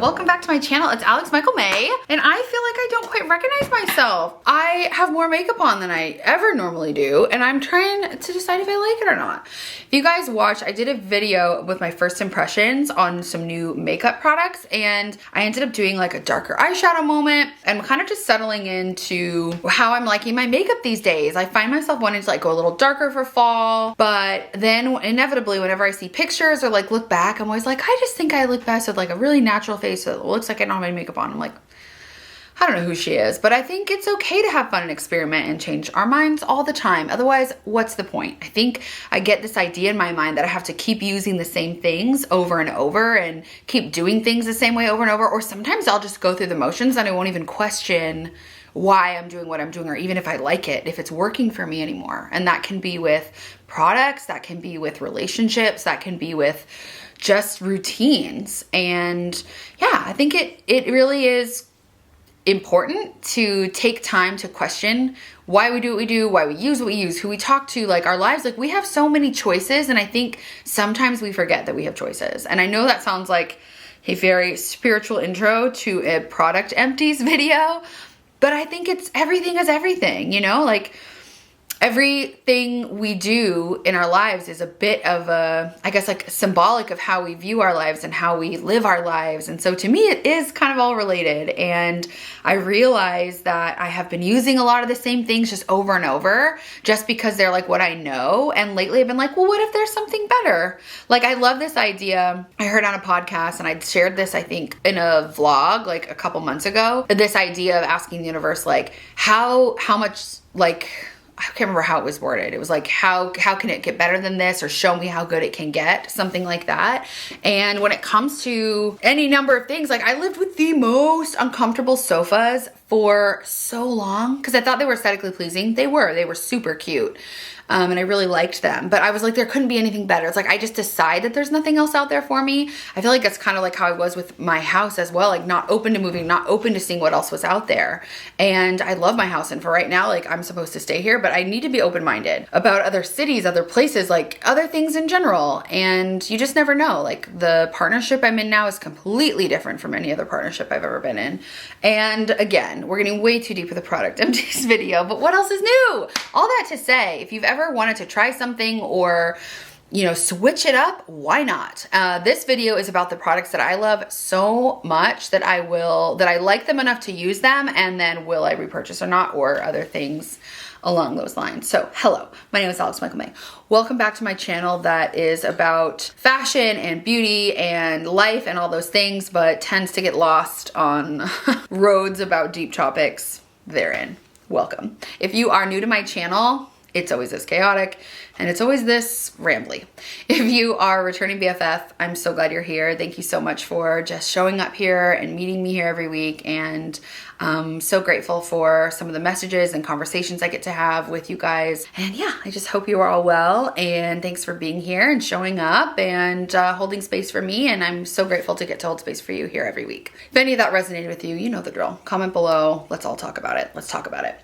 welcome back to my channel. It's Alex Michael May, and I feel like I don't quite recognize myself. I have more makeup on than I ever normally do, and I'm trying to decide if I like it or not. If you guys watched, I did a video with my first impressions on some new makeup products, and I ended up doing like a darker eyeshadow moment. I'm kind of just settling into how I'm liking my makeup these days. I find myself wanting to like go a little darker for fall, but then inevitably whenever I see pictures or like look back, I'm always like, I just think I look best with like a really natural face that looks like I don't have any makeup on. I'm like, I don't know who she is, but I think it's okay to have fun and experiment and change our minds all the time. Otherwise, what's the point? I think I get this idea in my mind that I have to keep using the same things over and over and keep doing things the same way over and over, or sometimes I'll just go through the motions and I won't even question why I'm doing what I'm doing, or even if I like it, if it's working for me anymore. And that can be with products, that can be with relationships, that can be with just routines. And yeah, I think it really is important to take time to question why we do what we do, why we use what we use, who we talk to, like our lives. Like we have so many choices, and I think sometimes we forget that we have choices. And I know that sounds like a very spiritual intro to a product empties video, but I think it's everything is everything, you know? Like everything we do in our lives is a bit of a, I guess, like symbolic of how we view our lives and how we live our lives. And so to me, it is kind of all related. And I realize that I have been using a lot of the same things just over and over, just because they're like what I know. And lately I've been like, well, what if there's something better? Like I love this idea. I heard on a podcast, and I shared this, I think, in a vlog like a couple months ago, this idea of asking the universe, like how much, like, I can't remember how it was worded. It was like, how can it get better than this? Or show me how good it can get, something like that. And when it comes to any number of things, like I lived with the most uncomfortable sofas for so long because I thought they were aesthetically pleasing. They were super cute. And I really liked them, but I was like, there couldn't be anything better. It's like, I just decide that there's nothing else out there for me. I feel like that's kind of like how I was with my house as well. Like not open to moving, not open to seeing what else was out there. And I love my house. And for right now, like I'm supposed to stay here, but I need to be open-minded about other cities, other places, like other things in general. And you just never know. Like the partnership I'm in now is completely different from any other partnership I've ever been in. And again, we're getting way too deep with the product empties video, but what else is new? All that to say, if you've ever wanted to try something or, you know, switch it up, why not? This video is about the products that I love so much that I like them enough to use them, and then will I repurchase or not, or other things along those lines. So hello, my name is Alex Michael May. Welcome back to my channel that is about fashion and beauty and life and all those things, but tends to get lost on roads about deep topics therein. Welcome. If you are new to my channel, it's always this chaotic and it's always this rambly. If you are a returning BFF, I'm so glad you're here. Thank you so much for just showing up here and meeting me here every week. And I'm so grateful for some of the messages and conversations I get to have with you guys. And yeah, I just hope you are all well. And thanks for being here and showing up and holding space for me. And I'm so grateful to get to hold space for you here every week. If any of that resonated with you, you know the drill. Comment below. Let's all talk about it. Let's talk about it.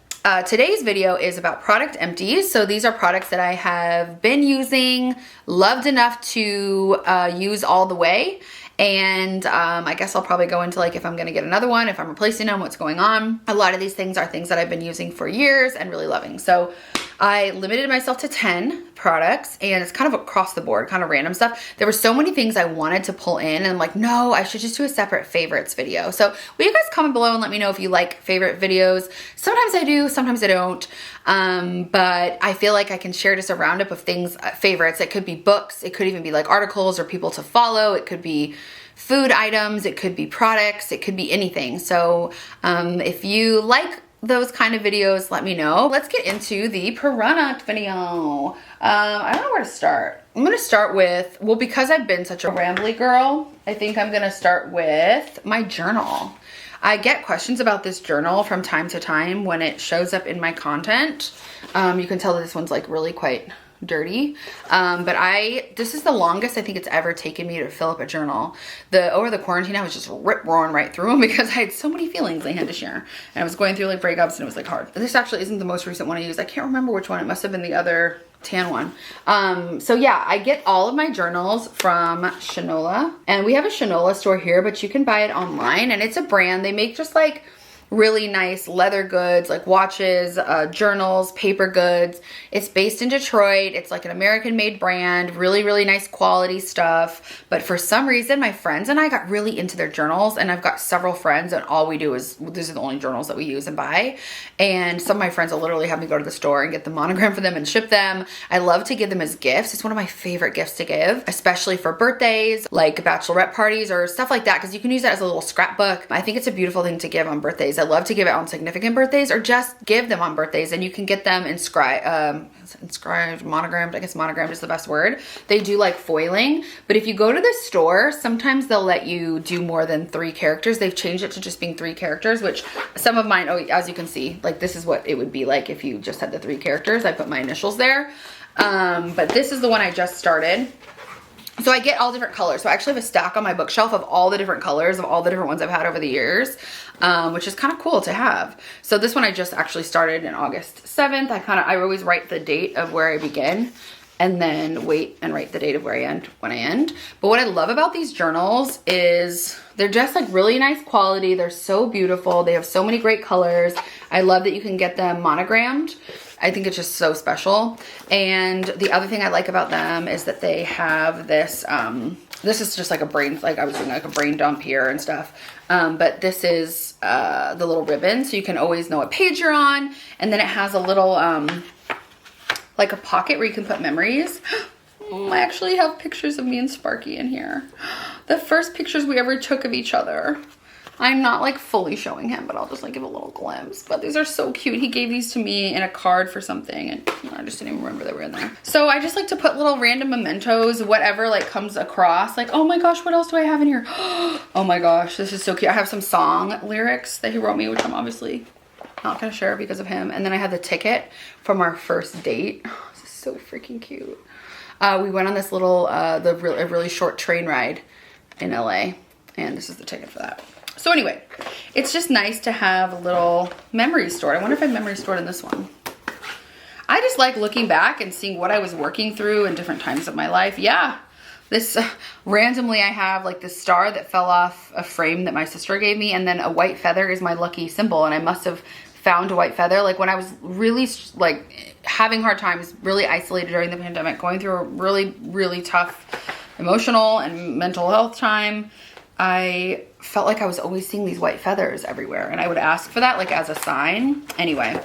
Today's video is about product empties. So these are products that I have been using, loved enough to use all the way. And I guess I'll probably go into like if I'm gonna get another one, if I'm replacing them, what's going on. A lot of these things are things that I've been using for years and really loving. So I limited myself to 10 products, and it's kind of across the board, kind of random stuff. There were so many things I wanted to pull in, and I'm like, no, I should just do a separate favorites video. So will you guys comment below and let me know if you like favorite videos? Sometimes I do, sometimes I don't. But I feel like I can share just a roundup of things, favorites. It could be books, it could even be like articles or people to follow. It could be food items, it could be products, it could be anything. So if you like those kind of videos, let me know. Let's get into the product video. I don't know where to start. I'm gonna start with, well, because I've been such a rambly girl, I think I'm gonna start with my journal. I get questions about this journal from time to time when it shows up in my content. You can tell that this one's like really quite dirty. But this is the longest I think it's ever taken me to fill up a journal. Over the quarantine, I was just rip-roaring right through them because I had so many feelings I had to share. And I was going through like breakups and it was like hard. This actually isn't the most recent one I used. I can't remember which one. It must have been the other tan one. So yeah, I get all of my journals from Shinola, and we have a Shinola store here, but you can buy it online, and it's a brand. They make just like really nice leather goods, like watches, journals, paper goods. It's based in Detroit. It's like an American made brand, really, really nice quality stuff. But for some reason, my friends and I got really into their journals, and I've got several friends, and all we do is, these are the only journals that we use and buy. And some of my friends will literally have me go to the store and get the monogram for them and ship them. I love to give them as gifts. It's one of my favorite gifts to give, especially for birthdays, like bachelorette parties or stuff like that, because you can use that as a little scrapbook. I think it's a beautiful thing to give on birthdays. I love to give it on significant birthdays, or just give them on birthdays, and you can get them inscribed, monogrammed. I guess monogrammed is the best word. They do like foiling, but if you go to the store, sometimes they'll let you do more than 3 characters. They've changed it to just being 3 characters, which some of mine, oh, as you can see, like this is what it would be like if you just had the 3 characters. I put my initials there, but this is the one I just started. So I get all different colors. So I actually have a stack on my bookshelf of all the different colors of all the different ones I've had over the years, which is kind of cool to have. So this one I just actually started in August 7th. I always write the date of where I begin and then wait and write the date of where I end when I end. But what I love about these journals is they're just like really nice quality. They're so beautiful. They have so many great colors. I love that you can get them monogrammed. I think it's just so special. And the other thing I like about them is that they have this, this is just like a brain, like I was doing like a brain dump here and stuff. But this is the little ribbon, so you can always know what page you're on. And then it has a little, like a pocket where you can put memories. I actually have pictures of me and Sparky in here. The first pictures we ever took of each other. I'm not like fully showing him, but I'll just like give a little glimpse. But these are so cute. He gave these to me in a card for something, and I just didn't even remember they were in there. So I just like to put little random mementos, whatever like comes across. Like, oh my gosh, what else do I have in here? Oh my gosh, this is so cute. I have some song lyrics that he wrote me, which I'm obviously not gonna share because of him. And then I have the ticket from our first date. This is so freaking cute. We went on this little, a really short train ride in LA, and this is the ticket for that. So anyway, it's just nice to have a little memory stored. I wonder if I have memory stored in this one. I just like looking back and seeing what I was working through in different times of my life. Yeah, this randomly I have like this star that fell off a frame that my sister gave me, and then a white feather is my lucky symbol, and I must have found a white feather like when I was really like having hard times, really isolated during the pandemic, going through a really, really tough emotional and mental health time. I felt like I was always seeing these white feathers everywhere, and I would ask for that like as a sign. Anyway,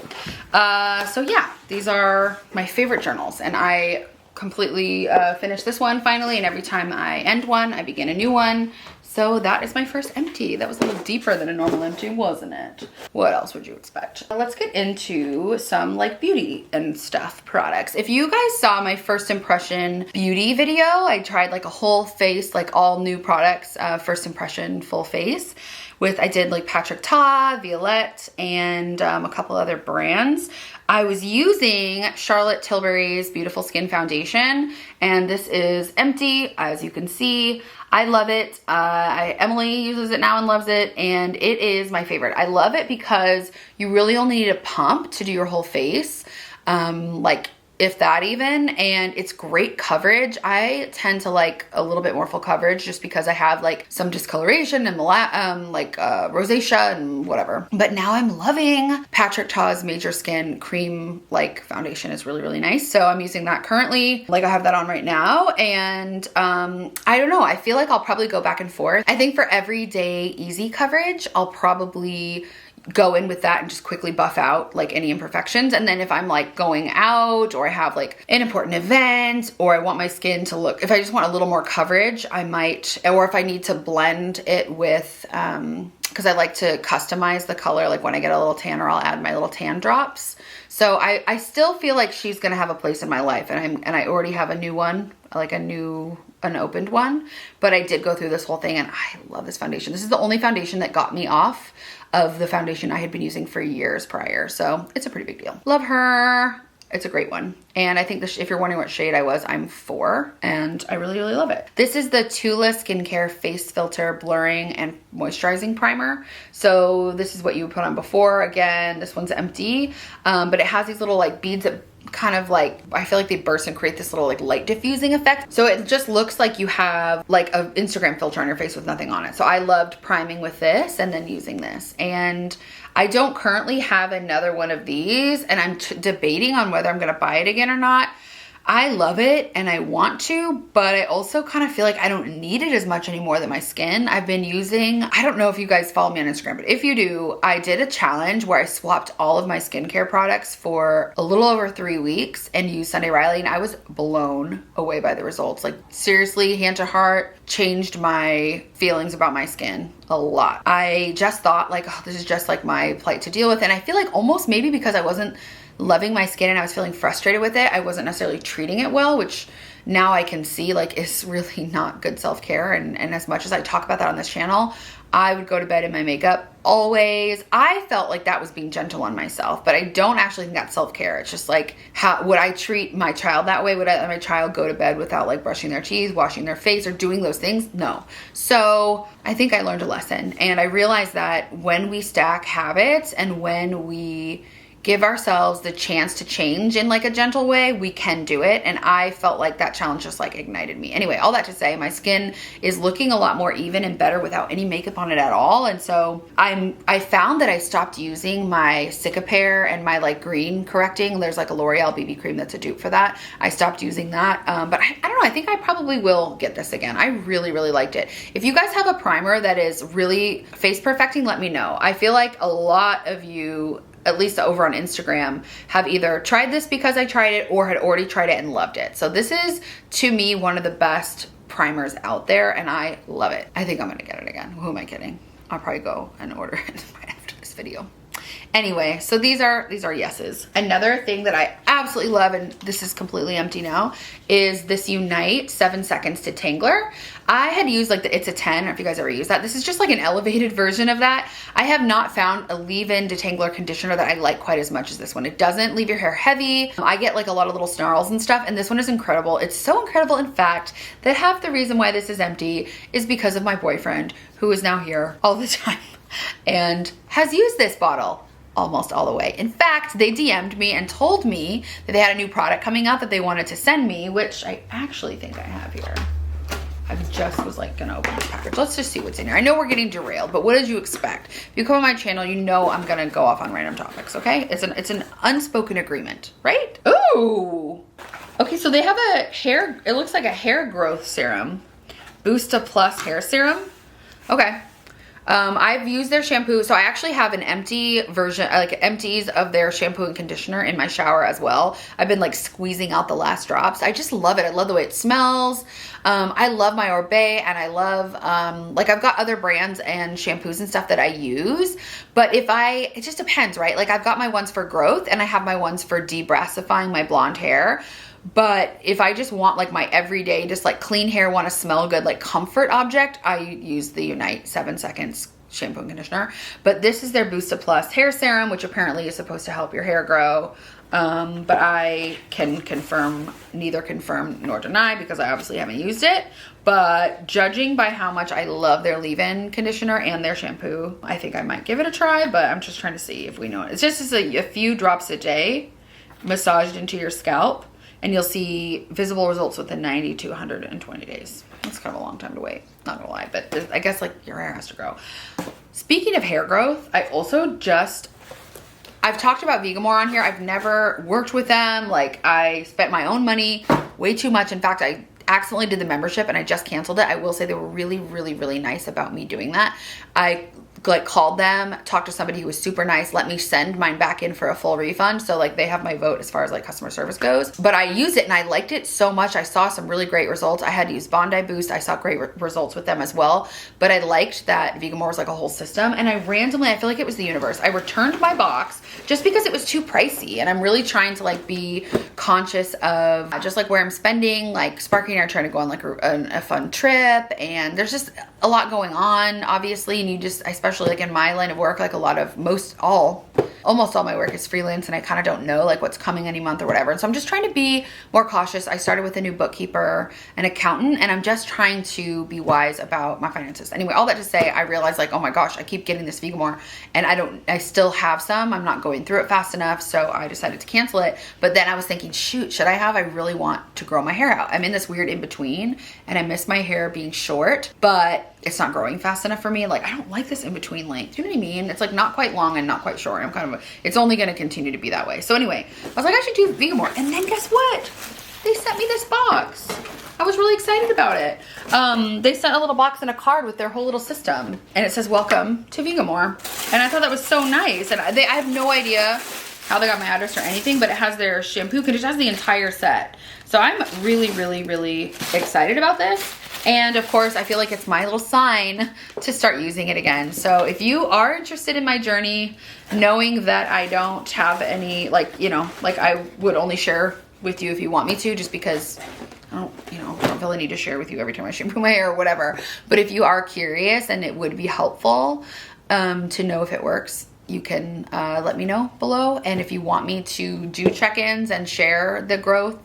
so yeah, these are my favorite journals, and I completely finished this one finally, and every time I end one, I begin a new one. So that is my first empty. That was a little deeper than a normal empty, wasn't it? What else would you expect? Let's get into some like beauty and stuff products. If you guys saw my first impression beauty video, I tried like a whole face, like all new products, first impression full face with, I did like Patrick Ta, Violette, and a couple other brands. I was using Charlotte Tilbury's Beautiful Skin Foundation, and this is empty, as you can see. I love it. Emily uses it now and loves it, and it is my favorite. I love it because you really only need a pump to do your whole face, like if that even, and it's great coverage. I tend to like a little bit more full coverage just because I have like some discoloration and rosacea and whatever. But now I'm loving Patrick Ta's Major Skin Cream like foundation. Is really, really nice. So I'm using that currently. Like I have that on right now, and I don't know. I feel like I'll probably go back and forth. I think for everyday easy coverage, I'll probably go in with that and just quickly buff out like any imperfections. And then if I'm like going out, or I have like an important event, or I want my skin to look, if I just want a little more coverage, I might, or if I need to blend it with, because I like to customize the color, like when I get a little tanner, I'll add my little tan drops. So I still feel like she's gonna have a place in my life, and I already have a new one, like an opened one, but I did go through this whole thing, and I love this foundation. This is the only foundation that got me off of the foundation I had been using for years prior. So it's a pretty big deal. Love her. It's a great one. And I think this, if you're wondering what shade I was, I'm 4, and I really, really love it. This is the Tula Skincare Face Filter Blurring and Moisturizing Primer. So this is what you would put on before. Again, this one's empty, but it has these little like beads that kind of like, I feel like they burst and create this little like light diffusing effect. So it just looks like you have like an Instagram filter on your face with nothing on it. So I loved priming with this and then using this. And I don't currently have another one of these, and I'm debating on whether I'm gonna buy it again or not. I love it and I want to, but I also kind of feel like I don't need it as much anymore than my skin. I've been using, I don't know if you guys follow me on Instagram, but if you do, I did a challenge where I swapped all of my skincare products for a little over 3 weeks and used Sunday Riley, and I was blown away by the results. Like seriously, hand to heart, changed my feelings about my skin a lot. I just thought like, oh, this is just like my plight to deal with. And I feel like almost maybe because I wasn't loving my skin and I was feeling frustrated with it, I wasn't necessarily treating it well, which now I can see like is really not good self-care. And as much as I talk about that on this channel, I would go to bed in my makeup always. I felt like that was being gentle on myself, but I don't actually think that's self-care. It's just like, how would I treat my child that way? Would I let my child go to bed without like brushing their teeth, washing their face, or doing those things? No. So I think I learned a lesson, and I realized that when we stack habits and when we give ourselves the chance to change in like a gentle way, we can do it. And I felt like that challenge just like ignited me. Anyway, all that to say, my skin is looking a lot more even and better without any makeup on it at all. And so I found that I stopped using my Cicapair and my like green correcting. There's like a L'Oreal BB cream that's a dupe for that. I stopped using that. But I don't know, I think I probably will get this again. I really, really liked it. If you guys have a primer that is really face perfecting, let me know. I feel like a lot of you, at least over on Instagram, have either tried this because I tried it or had already tried it and loved it. So this is, to me, one of the best primers out there, and I love it. I think I'm gonna get it again. Who am I kidding? I'll probably go and order it right after this video. Anyway, so these are yeses. Another thing that I absolutely love, and this is completely empty now, is this Unite 7 Seconds Detangler. I had used like the It's a 10, I don't know if you guys ever use that. This is just like an elevated version of that. I have not found a leave-in detangler conditioner that I like quite as much as this one. It doesn't leave your hair heavy. I get like a lot of little snarls and stuff, and this one is incredible. It's so incredible, in fact, that half the reason why this is empty is because of my boyfriend, who is now here all the time and has used this bottle almost all the way. In fact, they DM'd me and told me that they had a new product coming out that they wanted to send me, which I actually think I have here. I just was like gonna open this package. Let's just see what's in here. I know we're getting derailed, but what did you expect? If you come on my channel, you know I'm gonna go off on random topics, okay? It's an unspoken agreement, right? Ooh. Okay, so they have a hair, it looks like a hair growth serum. Boosta Plus hair serum. Okay. I've used their shampoo, so I actually have an empty version, like empties of their shampoo and conditioner in my shower as well. I've been like squeezing out the last drops. I just love it. I love the way it smells. I love my Orbe, and I love, like I've got other brands and shampoos and stuff that I use, but it just depends, right? Like I've got my ones for growth and I have my ones for debrassifying my blonde hair. But if I just want like my everyday, just like clean hair, want to smell good, like comfort object, I use the Unite 7 Seconds shampoo and conditioner. But this is their Boosta Plus hair serum, which apparently is supposed to help your hair grow. But I can neither confirm nor deny because I obviously haven't used it. But judging by how much I love their leave-in conditioner and their shampoo, I think I might give it a try, but I'm just trying to see if we know it. It's just a few drops a day massaged into your scalp, and you'll see visible results within 90 to 120 days. That's kind of a long time to wait, not gonna lie, but I guess like your hair has to grow. Speaking of hair growth, I've talked about Vegamore on here. I've never worked with them. Like I spent my own money way too much. In fact, I accidentally did the membership and I just canceled it. I will say they were really, really, really nice about me doing that. I like called them, talked to somebody who was super nice, let me send mine back in for a full refund. So like they have my vote as far as like customer service goes. But I used it and I liked it so much. I saw some really great results. I had to use Bondi Boost. I saw great results with them as well. But I liked that Vegamore was like a whole system. And I feel like it was the universe. I returned my box just because it was too pricey. And I'm really trying to like be conscious of just like where I'm spending. Like Sparky and I are trying to go on like a fun trip. And there's just a lot going on, obviously. And you just, especially like in my line of work, like all almost all my work is freelance and I kind of don't know like what's coming any month or whatever. And so I'm just trying to be more cautious. I started with a new bookkeeper, an accountant, and I'm just trying to be wise about my finances. Anyway, all that to say, I realized like, oh my gosh, I keep getting this Vegamore and I still have some. I'm not going through it fast enough. So I decided to cancel it. But then I was thinking, shoot, should I have? I really want to grow my hair out. I'm in this weird in between and I miss my hair being short, but it's not growing fast enough for me. Like, I don't like this in between length. Do you know what I mean? It's like not quite long and not quite short. It's only going to continue to be that way. So anyway, I was like, I should do Vegamore. And then guess what? They sent me this box. I was really excited about it. They sent a little box and a card with their whole little system. And it says, welcome to Vegamore. And I thought that was so nice. And I have no idea how they got my address or anything, but it has their shampoo, because it has the entire set. So I'm really, really, really excited about this. And of course, I feel like it's my little sign to start using it again. So if you are interested in my journey, knowing that I don't have any, like, you know, like I would only share with you if you want me to, just because I don't feel the need to share with you every time I shampoo my hair or whatever. But if you are curious and it would be helpful to know if it works, you can let me know below. And if you want me to do check-ins and share the growth,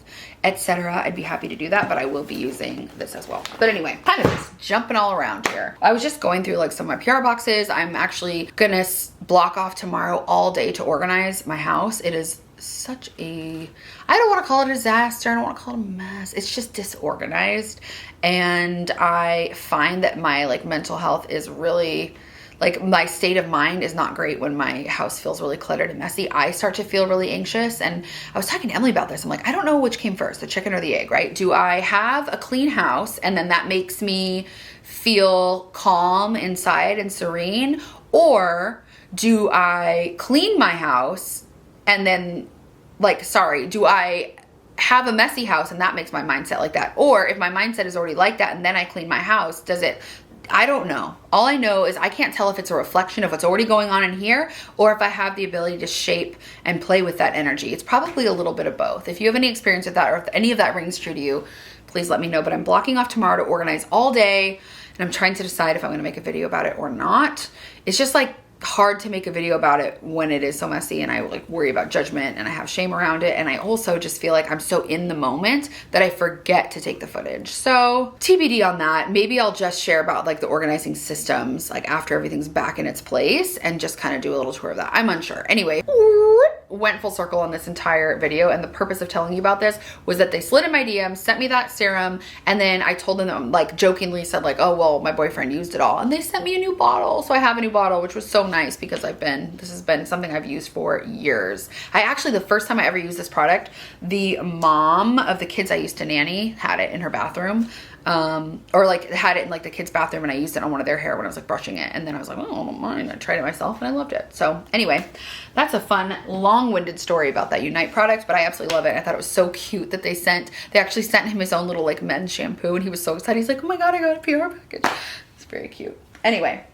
etc., I'd be happy to do that, but I will be using this as well. But anyway, kind of just jumping all around here. I was just going through like some of my PR boxes. I'm actually gonna block off tomorrow all day to organize my house. It is such a, I don't want to call it a disaster. I don't want to call it a mess. It's just disorganized. And I find that my like mental health is really, like my state of mind is not great when my house feels really cluttered and messy. I start to feel really anxious. And I was talking to Emily about this. I'm like, I don't know which came first, the chicken or the egg, right? Do I have a clean house and then that makes me feel calm inside and serene? Or do I clean my house and then do I have a messy house and that makes my mindset like that? Or if my mindset is already like that and then I clean my house, I don't know. All I know is I can't tell if it's a reflection of what's already going on in here or if I have the ability to shape and play with that energy. It's probably a little bit of both. If you have any experience with that or if any of that rings true to you, please let me know. But I'm blocking off tomorrow to organize all day and I'm trying to decide if I'm going to make a video about it or not. It's just like hard to make a video about it when it is so messy and I like worry about judgment and I have shame around it, and I also just feel like I'm so in the moment that I forget to take the footage. So TBD on that. Maybe I'll just share about like the organizing systems like after everything's back in its place and just kind of do a little tour of that. I'm unsure. Anyway, went full circle on this entire video, and the purpose of telling you about this was that they slid in my DM, sent me that serum, and then I told them, like jokingly said like, oh well, my boyfriend used it all, and they sent me a new bottle. So I have a new bottle, which was so nice because this has been something I've used for years. I actually, the first time I ever used this product, the mom of the kids I used to nanny had it in her bathroom. Or like had it in like the kids' bathroom, and I used it on one of their hair when I was like brushing it. And then I was like, oh, I don't mind. I tried it myself and I loved it. So anyway, that's a fun long-winded story about that Unite product, but I absolutely love it. I thought it was so cute that they actually sent him his own little like men's shampoo, and he was so excited. He's like, oh my God, I got a PR package. It's very cute. Anyway,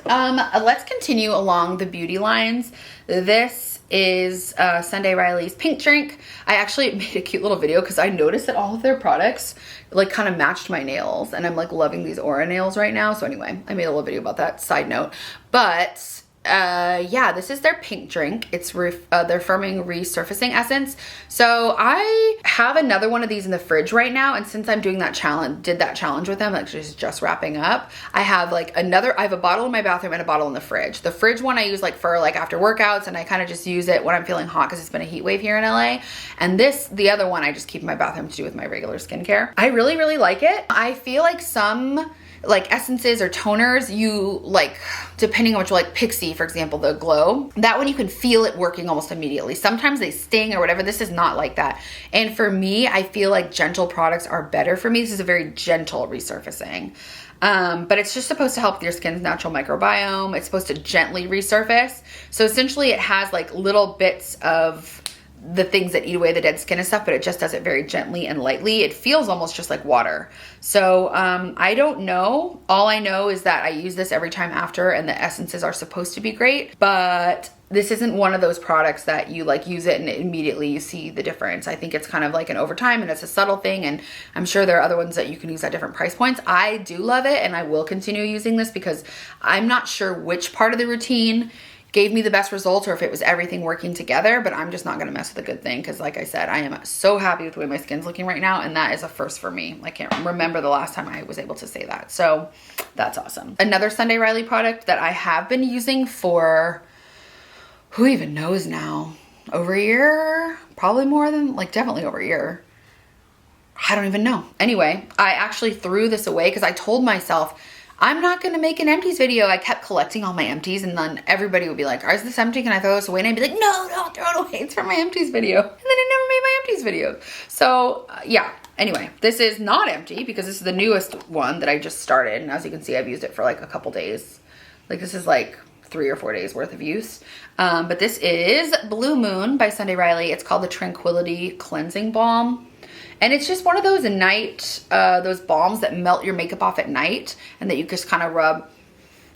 let's continue along the beauty lines. This is Sunday Riley's Pink Drink. I actually made a cute little video because I noticed that all of their products like kind of matched my nails, and I'm like loving these Aura nails right now. So anyway, I made a little video about that, side note. But yeah, this is their Pink Drink. It's their firming resurfacing essence. So I have another one of these in the fridge right now, and since I'm doing that challenge with them, like just wrapping up, I have a bottle in my bathroom and a bottle in the fridge. The fridge one I use like for like after workouts, and I kind of just use it when I'm feeling hot because it's been a heat wave here in LA. And the other one I just keep in my bathroom to do with my regular skincare. I really, really like it. I feel like some like essences or toners, you like, depending on what you like, Pixie, for example, the glow, that one you can feel it working almost immediately. Sometimes they sting or whatever. This is not like that. And for me, I feel like gentle products are better for me. This is a very gentle resurfacing. But it's just supposed to help with your skin's natural microbiome. It's supposed to gently resurface. So essentially it has like little bits of the things that eat away the dead skin and stuff, but it just does it very gently and lightly. It feels almost just like water. So I don't know. All I know is that I use this every time after, and the essences are supposed to be great, but this isn't one of those products that you like use it and immediately you see the difference. I think it's kind of like an overtime, and it's a subtle thing, and I'm sure there are other ones that you can use at different price points. I do love it, and I will continue using this because I'm not sure which part of the routine gave me the best results or if it was everything working together, but I'm just not gonna mess with a good thing because like I said, I am so happy with the way my skin's looking right now, and that is a first for me. I can't remember the last time I was able to say that. So that's awesome. Another Sunday Riley product that I have been using for, who even knows now, over a year, probably more than, like definitely over a year. I don't even know. Anyway, I actually threw this away because I told myself, I'm not going to make an empties video. I kept collecting all my empties, and then everybody would be like, is this empty? Can I throw this away? And I'd be like, no, don't throw it away. It's for my empties video. And then I never made my empties video. So yeah, anyway, this is not empty because this is the newest one that I just started. And as you can see, I've used it for like a couple days. Like this is like 3 or 4 days worth of use. But this is Blue Moon by Sunday Riley. It's called the Tranquility Cleansing Balm. And it's just one of those those balms that melt your makeup off at night and that you just kind of rub.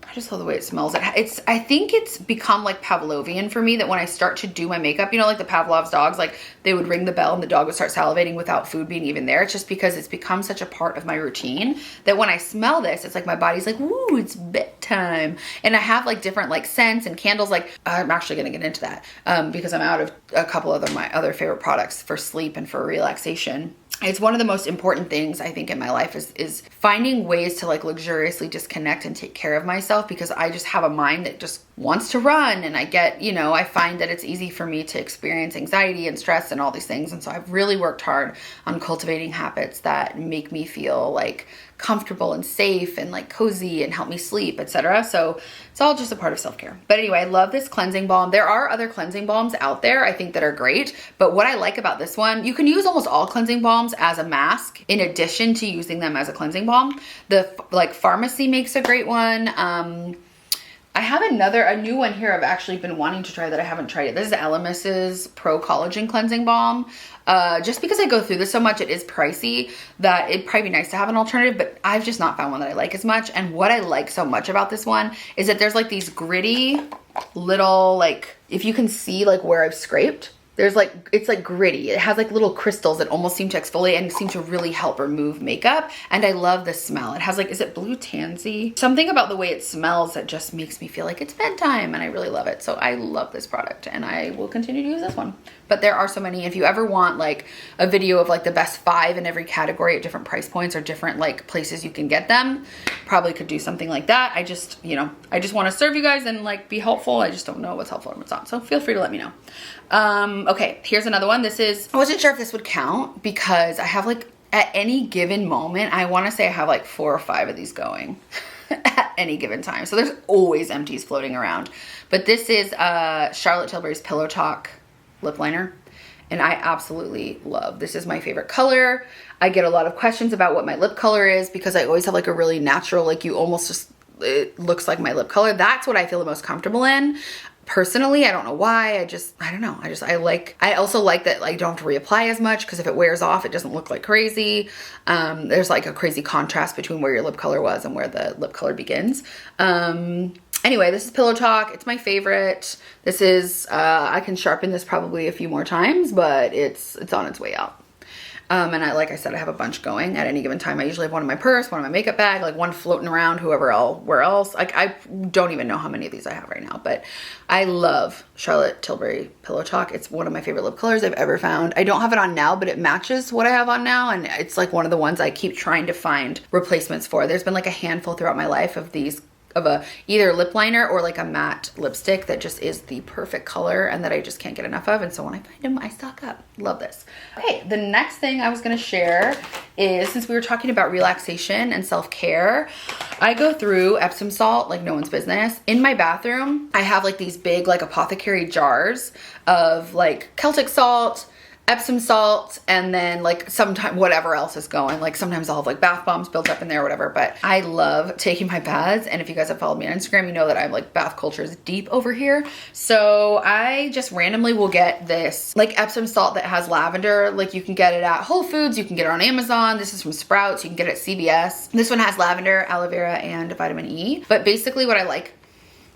I just love the way it smells. I think it's become like Pavlovian for me, that when I start to do my makeup, you know, like the Pavlov's dogs, like they would ring the bell and the dog would start salivating without food being even there. It's just because it's become such a part of my routine that when I smell this, it's like my body's like, woo, it's bedtime. And I have like different like scents and candles. Like I'm actually going to get into that because I'm out of a couple of my other favorite products for sleep and for relaxation. It's one of the most important things I think in my life is finding ways to like luxuriously disconnect and take care of myself, because I just have a mind that just wants to run, and I get, you know, I find that it's easy for me to experience anxiety and stress and all these things. And so I've really worked hard on cultivating habits that make me feel like comfortable and safe and like cozy and help me sleep, etc. So it's all just a part of self-care. But anyway, I love this cleansing balm. There are other cleansing balms out there, I think, that are great. But what I like about this one, you can use almost all cleansing balms as a mask in addition to using them as a cleansing balm. The like pharmacy makes a great one. I have a new one here I've actually been wanting to try that I haven't tried yet. This is Elemis's Pro Collagen Cleansing Balm. Just because I go through this so much, it is pricey, that it'd probably be nice to have an alternative, but I've just not found one that I like as much. And what I like so much about this one is that there's like these gritty little, like, if you can see like where I've scraped, there's like, it's like gritty. It has like little crystals that almost seem to exfoliate and seem to really help remove makeup. And I love the smell. It has like, is it blue tansy? Something about the way it smells that just makes me feel like it's bedtime, and I really love it. So I love this product and I will continue to use this one. But there are so many. If you ever want like a video of like the best 5 in every category at different price points or different like places you can get them, probably could do something like that. I just, you know, I just want to serve you guys and like be helpful. I just don't know what's helpful and what's not. So feel free to let me know. Okay, here's another one. This is, I wasn't sure if this would count because I have like, at any given moment, I want to say I have like 4 or 5 of these going at any given time. So there's always empties floating around. But this is Charlotte Tilbury's Pillow Talk lip liner, and I absolutely love. This is my favorite color. I get a lot of questions about what my lip color is because I always have like a really natural, like you almost just, it looks like my lip color. That's what I feel the most comfortable in. Personally, I don't know why. I don't know. I also like that I don't have to reapply as much, because if it wears off, it doesn't look like crazy. There's like a crazy contrast between where your lip color was and where the lip color begins. Anyway, this is Pillow Talk. It's my favorite. This is, I can sharpen this probably a few more times, but it's on its way out. And like I said, I have a bunch going at any given time. I usually have one in my purse, one in my makeup bag, like one floating around where else. Like I don't even know how many of these I have right now, but I love Charlotte Tilbury Pillow Talk. It's one of my favorite lip colors I've ever found. I don't have it on now, but it matches what I have on now. And it's like one of the ones I keep trying to find replacements for. There's been like a handful throughout my life of these, of a either lip liner or like a matte lipstick that just is the perfect color and that I just can't get enough of. And so when I find them, I stock up. Love this. Okay, the next thing I was gonna share is, since we were talking about relaxation and self-care, I go through Epsom salt like no one's business. In my bathroom, I have like these big like apothecary jars of like Celtic salt, Epsom salt, and then like sometimes whatever else is going. Like sometimes I'll have like bath bombs built up in there or whatever, but I love taking my baths. And if you guys have followed me on Instagram, you know that I'm like bath culture is deep over here. So I just randomly will get this like Epsom salt that has lavender. Like you can get it at Whole Foods, you can get it on Amazon. This is from Sprouts, you can get it at CVS. This one has lavender, aloe vera, and vitamin E. But basically what I like,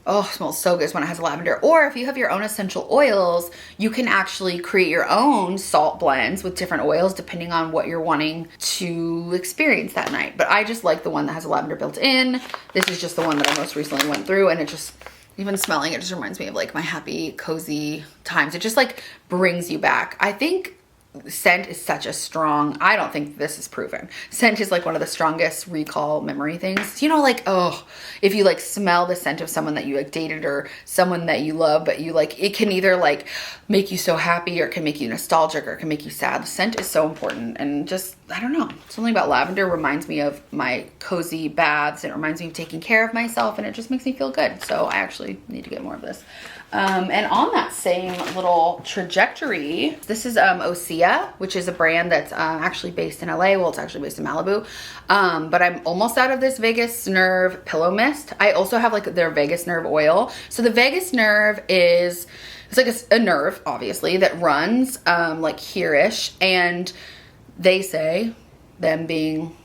oh, it smells so good when it has lavender. Or if you have your own essential oils, you can actually create your own salt blends with different oils depending on what you're wanting to experience that night. But I just like the one that has lavender built in. This is just the one that I most recently went through, and it just, Even smelling it just reminds me of like my happy, cozy times. It just like brings you back. I think scent is such a strong, I don't think this is proven. Scent is like one of the strongest recall memory things. You know, like, oh, if you like smell the scent of someone that you like dated or someone that you love, but you like, it can either like make you so happy or it can make you nostalgic or it can make you sad. The scent is so important. And just, I don't know, something about lavender reminds me of my cozy baths. It reminds me of taking care of myself and it just makes me feel good. So I actually need to get more of this. And on that same little trajectory, this is Osea, which is a brand that's actually based in LA. Well, it's actually based in Malibu. But I'm almost out of this Vagus Nerve Pillow Mist. I also have like their Vagus Nerve oil. So the Vagus Nerve is, it's like a nerve, obviously, that runs like here-ish. And they say, them being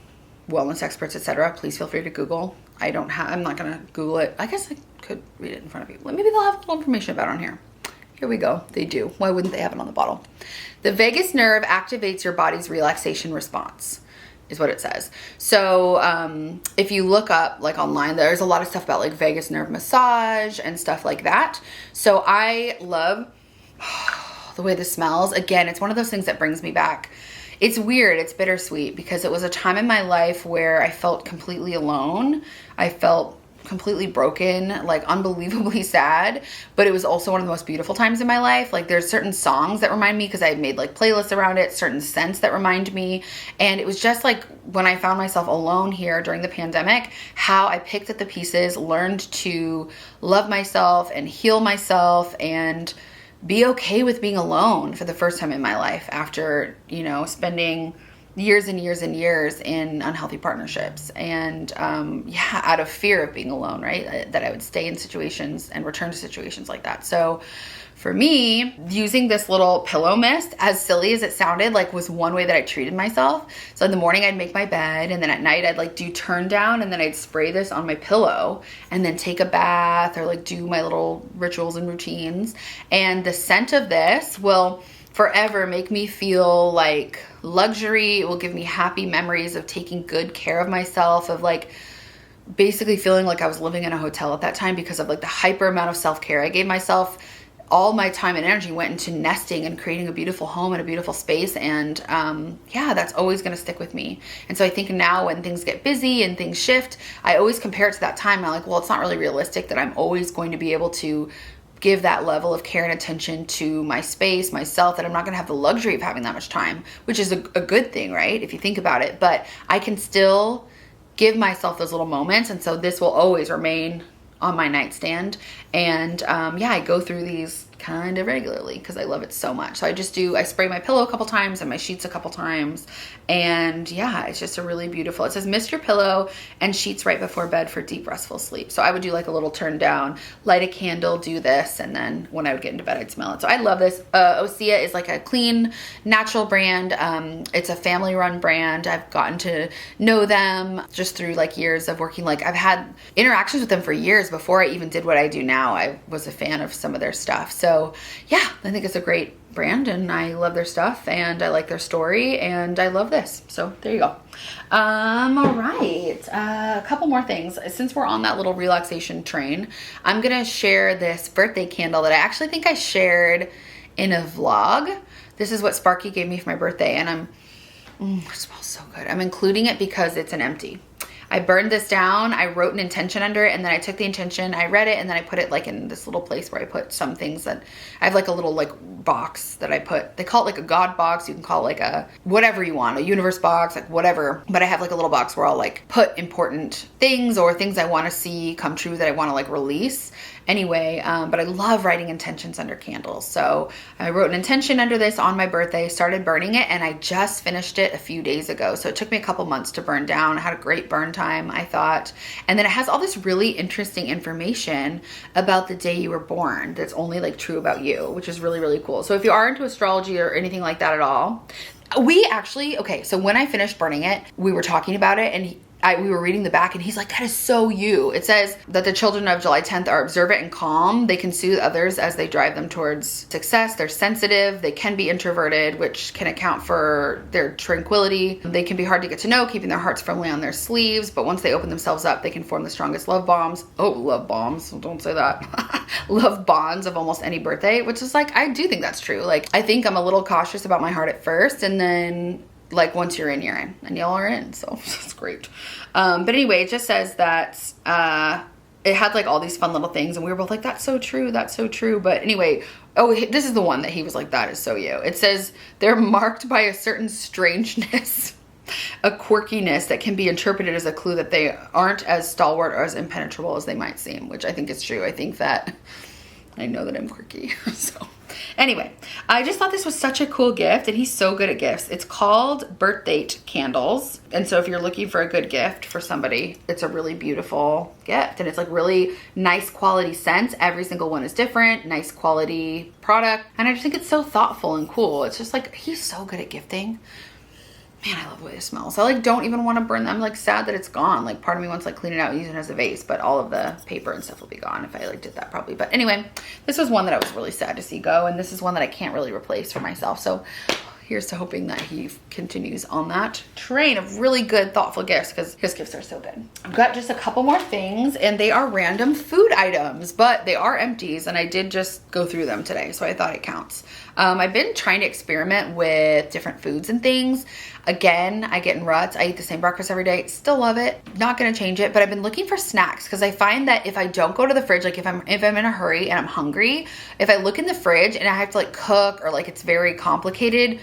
wellness experts, etc. Please feel free to Google. I'm not gonna Google it. I guess I could read it in front of you. Maybe they'll have a little information about it on here. Here we go. They do. Why wouldn't they have it on the bottle? The vagus nerve activates your body's relaxation response, is what it says. So if you look up like online, there's a lot of stuff about like vagus nerve massage and stuff like that. So I love the way this smells. Again, it's one of those things that brings me back. It's weird. It's bittersweet because it was a time in my life where I felt completely alone. I felt completely broken, like unbelievably sad, but it was also one of the most beautiful times in my life. Like there's certain songs that remind me because I made like playlists around it, certain scents that remind me. And it was just like when I found myself alone here during the pandemic, how I picked up the pieces, learned to love myself and heal myself and be okay with being alone for the first time in my life after, you know, spending years and years and years in unhealthy partnerships and yeah, out of fear of being alone, right? That I would stay in situations and return to situations like that. So for me, using this little pillow mist, as silly as it sounded, like was one way that I treated myself. So in the morning I'd make my bed and then at night I'd like do turn down and then I'd spray this on my pillow and then take a bath or like do my little rituals and routines. And the scent of this will forever make me feel like luxury. It will give me happy memories of taking good care of myself, of like basically feeling like I was living in a hotel at that time because of like the hyper amount of self-care I gave myself. All my time and energy went into nesting and creating a beautiful home and a beautiful space. And yeah, that's always going to stick with me. And so I think now when things get busy and things shift, I always compare it to that time. I'm like, well, it's not really realistic that I'm always going to be able to give that level of care and attention to my space, myself, that I'm not going to have the luxury of having that much time, which is a good thing, right? If you think about it, but I can still give myself those little moments. And so this will always remain on my nightstand. And yeah, I go through these kind of regularly because I love it so much. So I spray my pillow a couple times and my sheets a couple times. And yeah, it's just a really beautiful, it says mist your pillow and sheets right before bed for deep restful sleep. So I would do like a little turn down, light a candle, do this. And then when I would get into bed, I'd smell it. So I love this. Osea is like a clean, natural brand. It's a family run brand. I've gotten to know them just through like years of working. Like I've had interactions with them for years before I even did what I do now. I was a fan of some of their stuff. So yeah, I think it's a great brand and I love their stuff and I like their story and I love this. So there you go. All right. A couple more things. Since we're on that little relaxation train, I'm going to share this birthday candle that I actually think I shared in a vlog. This is what Sparky gave me for my birthday and it smells so good. I'm including it because it's an empty. I burned this down. I wrote an intention under it and then I took the intention, I read it, and then I put it like in this little place where I put some things that I have like a little like box that I put, they call it like a God box. You can call it like a whatever you want, a universe box, like whatever. But I have like a little box where I'll like put important things or things I want to see come true that I want to like release. Anyway, but I love writing intentions under candles. So I wrote an intention under this on my birthday, started burning it, and I just finished it a few days ago. So it took me a couple months to burn down. I had a great burn time, I thought. And then it has all this really interesting information about the day you were born that's only like true about you, which is really, really cool. So if you are into astrology or anything like that at all, we actually, okay, so when I finished burning it, we were talking about it and we were reading the back and he's like, that is so you. It says that the children of July 10th are observant and calm. They can soothe others as they drive them towards success. They're sensitive. They can be introverted, which can account for their tranquility. They can be hard to get to know, keeping their hearts firmly on their sleeves. But once they open themselves up, they can form the strongest love bombs. Oh, love bombs. Don't say that. Love bonds of almost any birthday, which is like, I do think that's true. Like, I think I'm a little cautious about my heart at first, and then like once you're in, and y'all are in, so it's great. But anyway, it just says that it had like all these fun little things, and we were both like, that's so true, that's so true. But anyway, oh, this is the one that he was like, that is so you. It says they're marked by a certain strangeness, a quirkiness that can be interpreted as a clue that they aren't as stalwart or as impenetrable as they might seem, which I think is true. I think that I know that I'm quirky. So anyway, I just thought this was such a cool gift, and he's so good at gifts. It's called Birth Date Candles. And so if you're looking for a good gift for somebody, it's a really beautiful gift. And it's like really nice quality scents. Every single one is different, nice quality product. And I just think it's so thoughtful and cool. It's just like, he's so good at gifting. Man, I love the way it smells. I like don't even want to burn them. I'm like sad that it's gone. Like part of me wants to like clean it out and use it as a vase, but all of the paper and stuff will be gone if I like did that probably. But anyway, this was one that I was really sad to see go, and this is one that I can't really replace for myself. So here's to hoping that he continues on that train of really good, thoughtful gifts, because his gifts are so good. I've got just a couple more things, and they are random food items, but they are empties, and I did just go through them today, so I thought it counts. I've been trying to experiment with different foods and things. Again, I get in ruts. I eat the same breakfast every day. Still love it. Not gonna change it, but I've been looking for snacks because I find that if I don't go to the fridge, like if I'm in a hurry and I'm hungry, if I look in the fridge and I have to like cook or like it's very complicated,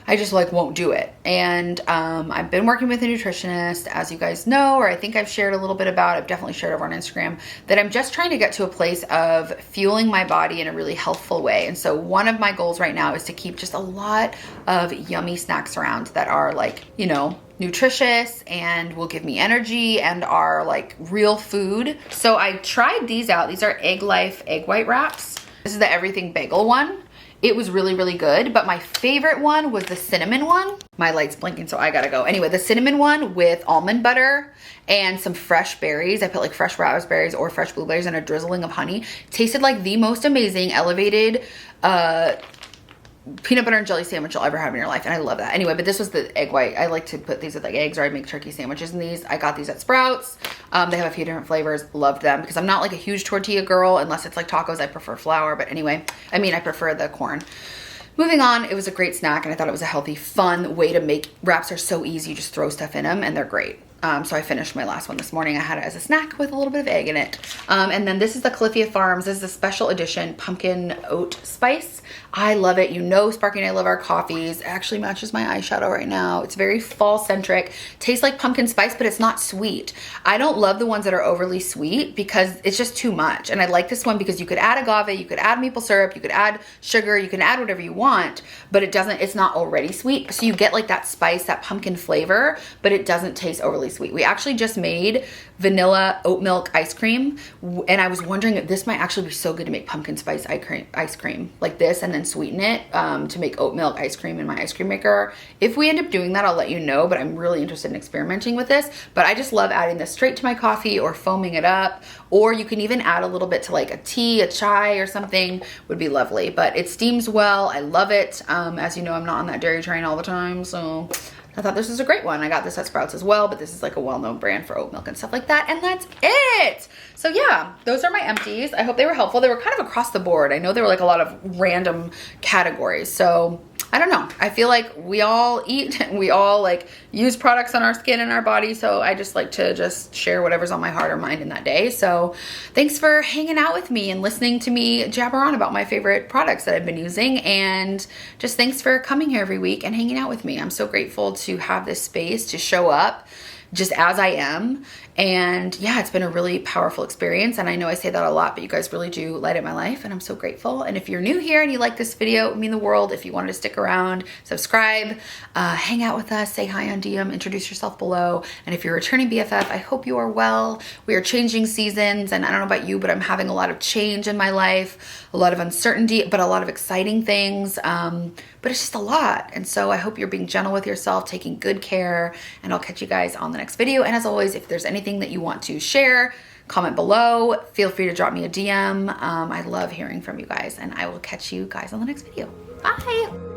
I just like won't do it. And I've been working with a nutritionist, as you guys know, or I think I've shared a little bit about, I've definitely shared over on Instagram, that I'm just trying to get to a place of fueling my body in a really healthful way. And so one of my goals right now is to keep just a lot of yummy snacks around that are like, you know, nutritious and will give me energy and are like real food. So I tried these out. These are Egg Life egg white wraps. This is the everything bagel one. It was really, really good, but my favorite one was the cinnamon one. My light's blinking, so I gotta go. Anyway, the cinnamon one with almond butter and some fresh berries. I put like fresh raspberries or fresh blueberries and a drizzling of honey. Tasted like the most amazing elevated peanut butter and jelly sandwich you'll ever have in your life, and I love that. Anyway, but this was the egg white. I like to put these with like eggs, or I make turkey sandwiches in these. I got these at Sprouts. They have a few different flavors. Loved them because I'm not like a huge tortilla girl unless it's like tacos. I prefer flour, but anyway, I mean, I prefer the corn. Moving on, it was a great snack, and I thought it was a healthy, fun way to make. Wraps are so easy. You just throw stuff in them, and they're great. So I finished my last one this morning. I had it as a snack with a little bit of egg in it. And then this is the Califia Farms. This is a special edition pumpkin oat spice. I love it. You know, Sparky and I love our coffees. It actually matches my eyeshadow right now. It's very fall centric. Tastes like pumpkin spice, but it's not sweet. I don't love the ones that are overly sweet because it's just too much. And I like this one because you could add agave, you could add maple syrup, you could add sugar, you can add whatever you want, but it's not already sweet. So you get like that spice, that pumpkin flavor, but it doesn't taste overly sweet. We actually just made vanilla oat milk ice cream, and I was wondering if this might actually be so good to make pumpkin spice ice cream like this and then sweeten it to make oat milk ice cream in my ice cream maker. If we end up doing that, I'll let you know, but I'm really interested in experimenting with this. But I just love adding this straight to my coffee or foaming it up, or you can even add a little bit to like a tea, a chai or something would be lovely. But it steams well. I love it. As you know, I'm not on that dairy train all the time, so I thought this was a great one. I got this at Sprouts as well, but this is like a well-known brand for oat milk and stuff like that. And that's it. So yeah, those are my empties. I hope they were helpful. They were kind of across the board. I know there were like a lot of random categories. So I don't know. I feel like we all eat and we all like use products on our skin and our body. So I just like to just share whatever's on my heart or mind in that day. So thanks for hanging out with me and listening to me jabber on about my favorite products that I've been using. And just thanks for coming here every week and hanging out with me. I'm so grateful to have this space to show up just as I am And yeah, it's been a really powerful experience. And I know I say that a lot, but you guys really do light up my life, and I'm so grateful. And if you're new here and you like this video, it would mean the world if you wanted to stick around, subscribe, hang out with us, say hi on DM, introduce yourself below. And if you're a returning BFF, I hope you are well. We are changing seasons, and I don't know about you, but I'm having a lot of change in my life, a lot of uncertainty, but a lot of exciting things. But it's just a lot. And so I hope you're being gentle with yourself, taking good care, and I'll catch you guys on the next video. And as always, if there's anything that you want to share, comment below. Feel free to drop me a DM. I love hearing from you guys, and I will catch you guys on the next video. Bye.